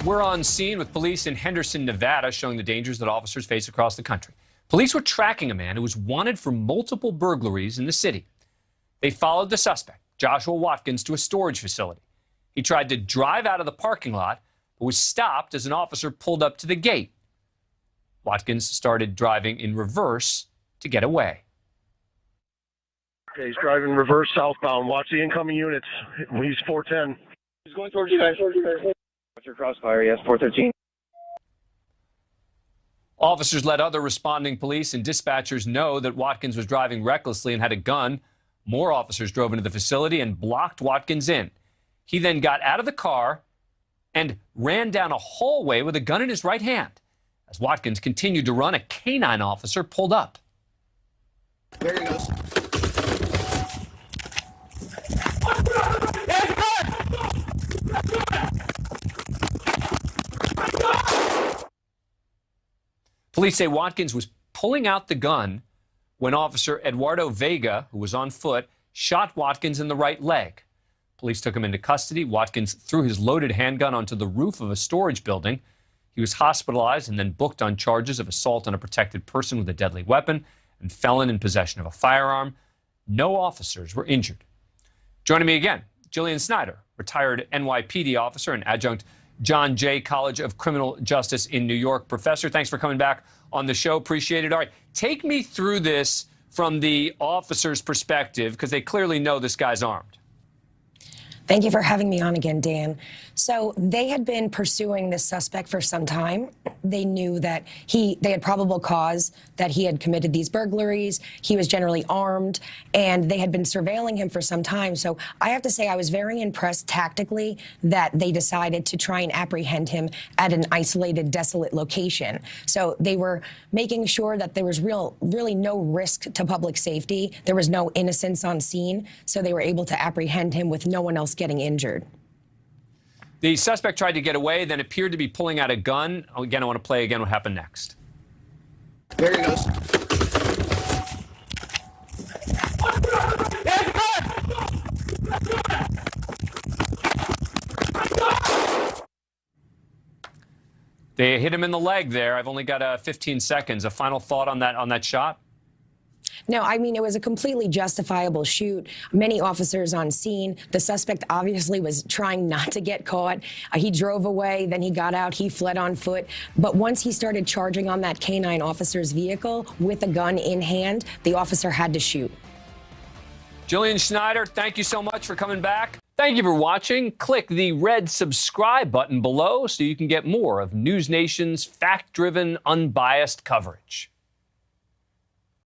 We're on scene with police in Henderson, Nevada, showing the dangers that officers face across the country. Police were tracking a man who was wanted for multiple burglaries in the city. They followed the suspect, Joshua Watkins, to a storage facility. He tried to drive out of the parking lot, but was stopped as an officer pulled up to the gate. Watkins started driving in reverse to get away. Okay, he's driving reverse southbound. Watch the incoming units. He's 410. He's going towards you guys. What's your crossfire? Yes, 413. Officers let other responding police and dispatchers know that Watkins was driving recklessly and had a gun. More officers drove into the facility and blocked Watkins in. He then got out of the car and ran down a hallway with a gun in his right hand. As Watkins continued to run, a canine officer pulled up. There he goes. Police say Watkins was pulling out the gun when Officer Eduardo Vega, who was on foot, shot Watkins in the right leg. Police took him into custody. Watkins threw his loaded handgun onto the roof of a storage building. He was hospitalized and then booked on charges of assault on a protected person with a deadly weapon and felon in possession of a firearm. No officers were injured. Joining me again, Jillian Snider, retired NYPD officer and adjunct John Jay College of Criminal Justice in New York. Professor, thanks for coming back on the show. Appreciate it. All right, take me through this from the officer's perspective, because they clearly know this guy's armed. Thank you for having me on again, Dan. So they had been pursuing this suspect for some time. They knew that they had probable cause that he had committed these burglaries. He was generally armed, and they had been surveilling him for some time. So I have to say I was very impressed tactically that they decided to try and apprehend him at an isolated, desolate location. So they were making sure that there was really no risk to public safety. There was no innocents on scene. So they were able to apprehend him with no one else getting injured. The suspect tried to get away, then appeared to be pulling out a gun. Again, I want to play again what happened next. There he goes. They hit him in the leg there. I've only got 15 seconds. A final thought on that shot? No, I mean, it was a completely justifiable shoot. Many officers on scene. The suspect obviously was trying not to get caught. He drove away, then he got out, he fled on foot. But once he started charging on that canine officer's vehicle with a gun in hand, the officer had to shoot. Jillian Snider, thank you so much for coming back. Thank you for watching. Click the red subscribe button below so you can get more of News Nation's fact-driven, unbiased coverage.